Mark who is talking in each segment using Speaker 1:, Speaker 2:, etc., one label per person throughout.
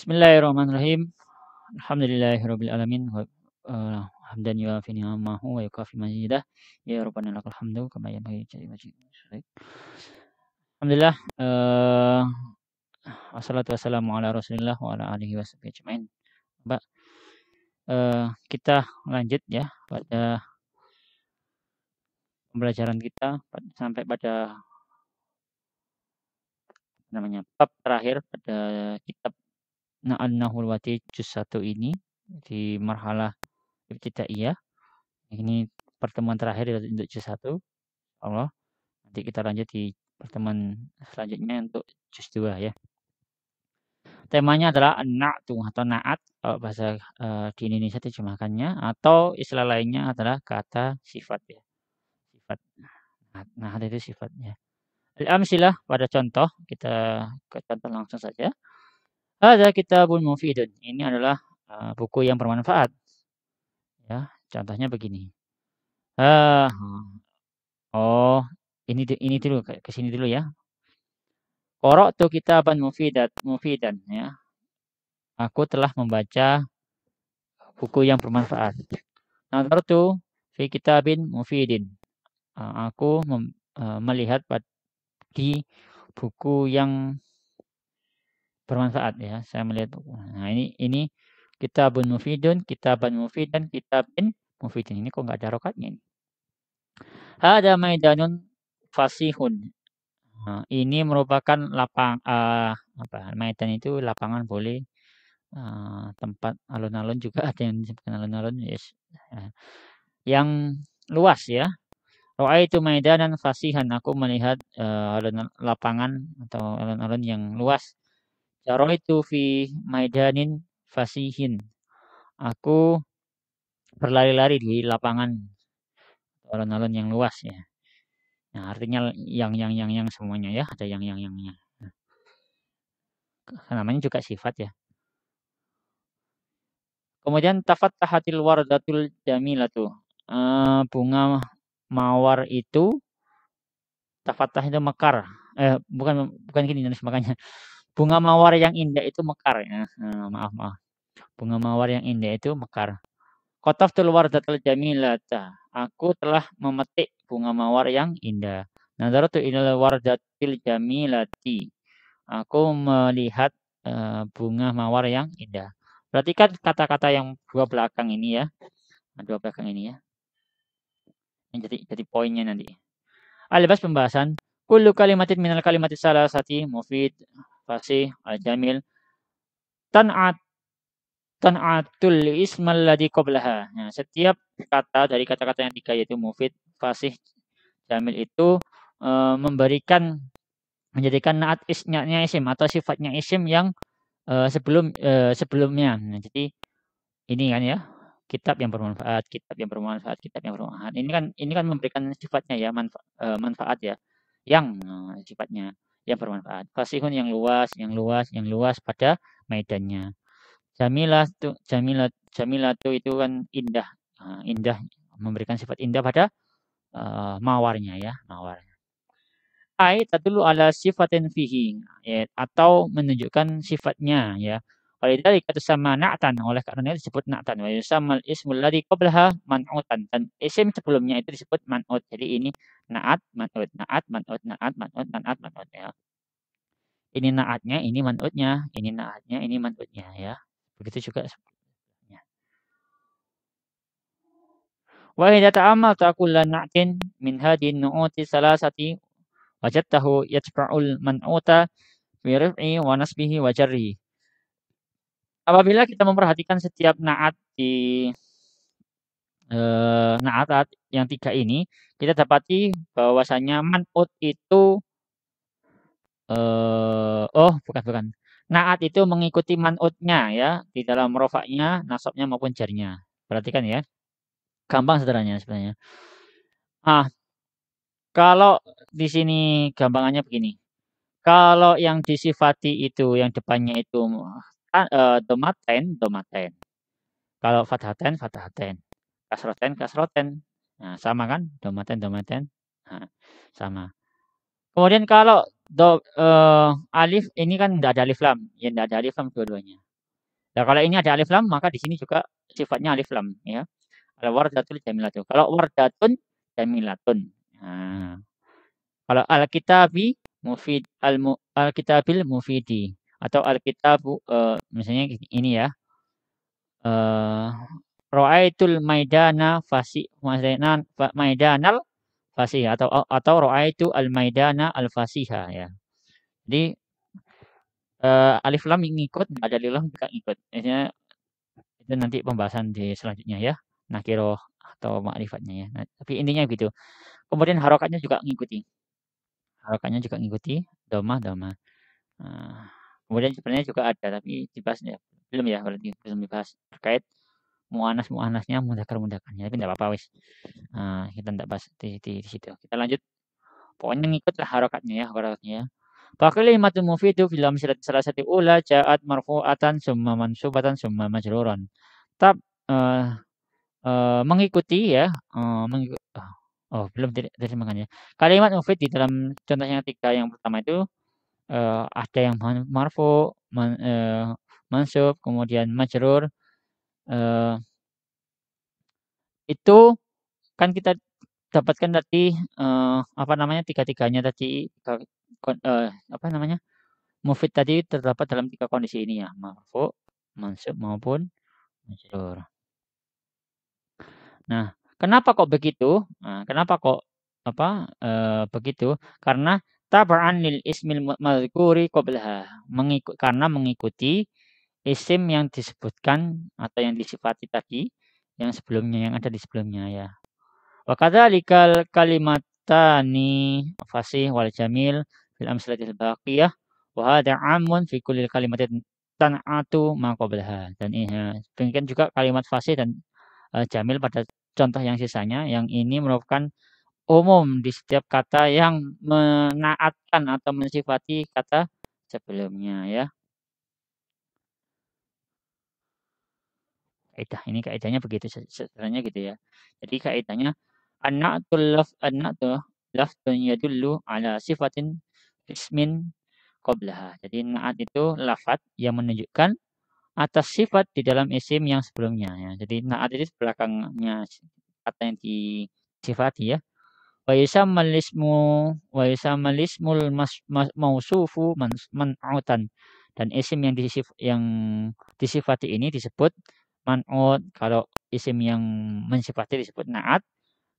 Speaker 1: Bismillahirrahmanirrahim. Alhamdulillahirabbil alamin wa hamdan yuwafi ni'amahu wa yukafi mazidah. Ya Rabbana lakal hamdu kama yanbaghi li wajhik. Alhamdulillah, wassalatu wassalamu ala Rasulillah wa ala alihi washabihi ajmain. Mbak, kita lanjut ya pada pembelajaran kita sampai pada bab terakhir pada kitab An-Nahwul Wadi juz 1 ini di marhalah ibtidaiyah. Ini pertemuan terakhir untuk juz 1. Allah. Nanti kita lanjut di pertemuan selanjutnya untuk juz 2 ya. Temanya adalah an-na'tu atau na'at kalau bahasa di Indonesia terjemahkannya, atau istilah lainnya adalah kata sifat ya. Sifat. Nah, itu sifatnya. Al-amsilah pada contoh, kita ke contoh langsung saja. Hadza kitabun mufidun. Ini adalah buku yang bermanfaat. Ya, contohnya begini. Ini dulu ke sini dulu ya. Qara'tu kitaban mufidan ya. Aku telah membaca buku yang bermanfaat. Nazartu fi kitabin mufidin. Aku melihat di buku yang bermanfaat ya. Saya melihat buku. Nah, ini kitabun mufidun, kitaban mufidan, kitabin mufidin. Ini kok enggak ada rokatnya ini. Hada maidanun fasihun. Nah, ini merupakan maidan itu lapangan boleh tempat alun-alun juga ada yang disebutkan alun-alun yes. Yang luas ya. Ra'aitu maidanan fasihan, aku melihat lapangan atau alun-alun yang luas. Jaraitu fi maidanin fasihin. Aku berlari-lari di lapangan alun-alun yang luas ya. Nah, artinya yang semuanya ya, ada yang-nya. Namanya juga sifat ya. Kemudian tafattahatil wardatul jamilatu. Bunga mawar itu tafattah itu mekar. Bukan gini nulis makanya. Bunga mawar yang indah itu mekar ya. Maaf. Bunga mawar yang indah itu mekar. Qataftul wardatul jamilata. Aku telah memetik bunga mawar yang indah. Nadaratu ilal wardatil jamilati. Aku melihat bunga mawar yang indah. Perhatikan kata-kata yang dua belakang ini ya. Yang jadi poinnya nanti. Al-bas pembahasan. Kullu kalimatin minal kalimatis salasati mufid, fasih, al-jamil. Tan'atul ismal ladzi qablaha. Nah, setiap kata dari kata-kata yang tiga yaitu mufid, fasih, jamil itu menjadikan naat isnya isim atau sifatnya isim yang sebelumnya. Nah, jadi ini kan ya, kitab yang bermanfaat. Ini kan memberikan sifatnya ya, manfaat ya, yang sifatnya yang bermanfaat. Fasihun yang luas pada maidannya. Jamilah itu kan indah, indah, memberikan sifat indah pada mawarnya ya, mawarnya. Tadullu ala sifatin fihi ya, atau menunjukkan sifatnya ya. Walidhalika tusamma na'tan, oleh karena itu disebut na'tan. Wa yusammal ismul ladzi qablaha man'utan, dan isim sebelumnya itu disebut man'ut. Jadi ini na'at man'ut ya. Ini na'atnya, ini man'utnya, ini na'atnya, ini man'utnya ya. Begitu juga sebelumnya. Wa idza ta'ammalta kullu na'tin min hadhihi nu'uti salasati wajadtahu yatba'ul man'uta fi raf'i wa nasbihi wa jarrihi. Apabila kita memperhatikan setiap na'at di na'at yang tiga ini, kita dapati bahwasanya man'ut itu bukan. Na'at itu mengikuti man'utnya ya, di dalam rofaknya, nasabnya maupun jarnya. Perhatikan ya. Gampang sederhananya sebenarnya. Kalau di sini gampangannya begini. Kalau yang disifati itu yang depannya itu domaten. Kalau fathaten. Kasroten. Nah, sama kan? Domaten. Nah, sama. Kemudian kalau alif ini kan tidak ada alif lam, ya tidak ada alif lam dua-duanya. Nah, kalau ini ada alif lam, maka di sini juga sifatnya alif lam, ya. Al-wardatul jamilatu. Kalau wardatun jamilatun. Nah, kalau al-kitabi mufid al-kitabil mufidi atau al-kitabu misalnya ini ya. Eh Ra'aitul maidana maidanal fasih atau ra'aitu al-maidana al-fasiha ya. Jadi alif lam ngikut, ada alif lam juga ngikut. Biasanya itu nanti pembahasan di selanjutnya ya. Nakiroh atau ma'rifatnya ya. Nah, tapi intinya gitu. Kemudian harokatnya juga ngikuti. Harokatnya juga ngikuti domah domah. Nah, kemudian sebenarnya juga ada tapi dibahas ya. Belum ya, berarti belum dibahas terkait mu'anas-mu'anasnya, mudzakkar-mudzakarnya. Tapi enggak apa-apa wis. Nah, kita enggak bahas di situ. Kita lanjut. Pokoknya ngikutlah harokatnya ya. Fakalimatul mufidu fil salah satu ula ja'at marfu'atan summa mansubatan summa majruran. Tetap eh, mengikuti ya, belum terjemahkannya. Kalimat mufid di dalam contohnya tiga yang pertama itu ada yang marfu, mansub, kemudian majrur. eh, itu kan kita dapatkan tadi apa namanya tiga-tiganya tadi apa namanya mufid tadi terdapat dalam tiga kondisi ini ya, marfu, mansub maupun majrur. Nah, kenapa kok begitu? Nah, kenapa kok apa begitu? Karena tab'an lil ismil madzkuri qablaha. Karena mengikuti isim yang disebutkan atau yang disifati tadi yang sebelumnya yang ada di sebelumnya ya. Wa kadzalikal kalimatani fasih wal jamil fil amsalatil baqiyah wa hadha 'amun fi kulli kalimatin tan'atu ma qablaha. Dan demikian juga kalimat fasih dan jamil pada contoh yang sisanya yang ini merupakan umum di setiap kata yang menaatkan atau mensifati kata sebelumnya ya. Ini kaidahnya begitu sederhananya gitu ya. Jadi kaidahnya an-na'tu lafdun yadullu ala sifatin ismin qablaha. Jadi na'at itu lafat yang menunjukkan atas sifat di dalam isim yang sebelumnya ya. Jadi na'at itu belakangnya kata yang disifati ya. Wa yusammal ismu wa yusammal ismul mausufu man'utan. Dan isim yang disifati ini disebut man'ut. Kalau isim yang mensifati disebut na'at,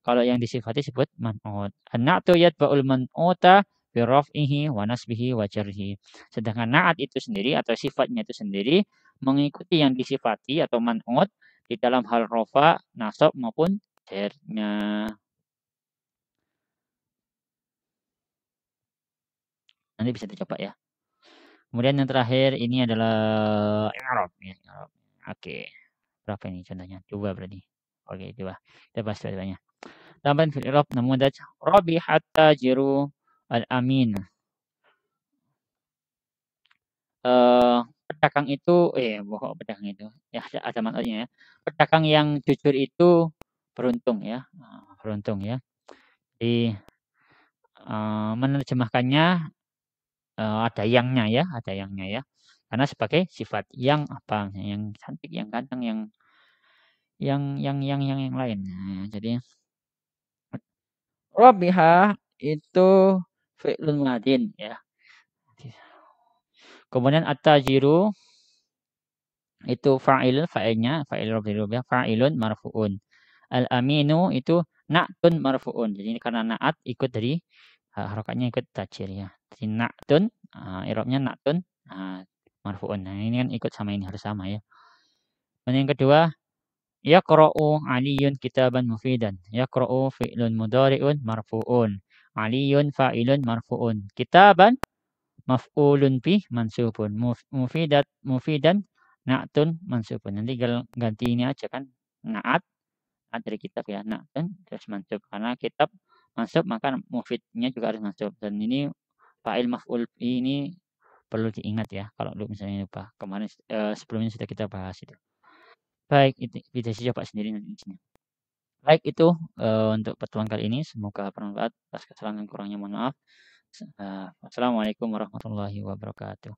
Speaker 1: kalau yang disifati disebut man'ut. An-na'tu yatba'ul man'uta bi raf'ihi wa nasbihi wa jarhi. Sedangkan na'at itu sendiri atau sifatnya itu sendiri mengikuti yang disifati atau man'ut di dalam hal rafa, nasab maupun jarnya. Nanti bisa dicoba ya. Kemudian yang terakhir ini adalah i'rab ya, i'rab. Oke. Berapa ini contohnya? 2 berarti. Oke, 2. Kita bahas dua-duanya. Tambahan fil i'rab namudaj rabihat tajiru al-amin. Pedagang itu pedagang itu ya ada maknanya ya. Pedagang yang jujur itu beruntung ya. Beruntung ya. Jadi menerjemahkannya ada yangnya ya, ada yangnya ya. Karena sebagai sifat yang apa? Yang cantik, yang ganteng, yang lain. Nah, jadi Rabiha itu fi'lun madin ya. Kemudian at-tajiru itu fa'ilnya fa'il ya, fa'ilun marfu'un. Al-aminu itu na'tun marfu'un. Jadi karena na'at ikut dari harokatnya ikut tajir ya. Jadi na'tun i'rabnya na'tun marfu'un. Nah, ini kan ikut sama ini harus sama ya. Dan yang kedua yaqra'u 'Aliyun kitaban mufidan. Yaqra'u fi'lun mudhari'un marfu'un. 'Aliyun fa'ilun marfu'un. Kitaban maf'ulun bih mansubun. Mufidan na'tun mansubun. Nanti ganti ini aja kan. Na'at dari kitab ya. Na'tun terus mansub. Karena kitab mansub maka mufidnya juga harus mansub. Dan ini fa'il maf'ul ini perlu diingat ya. Kalau misalnya lupa. Kemarin sebelumnya sudah kita bahas itu. Baik, itu bisa coba sendiri nanti di sini. Baik itu untuk pertemuan kali ini semoga bermanfaat. Atas kesalahan dan kurangnya mohon maaf. Wassalamualaikum warahmatullahi wabarakatuh.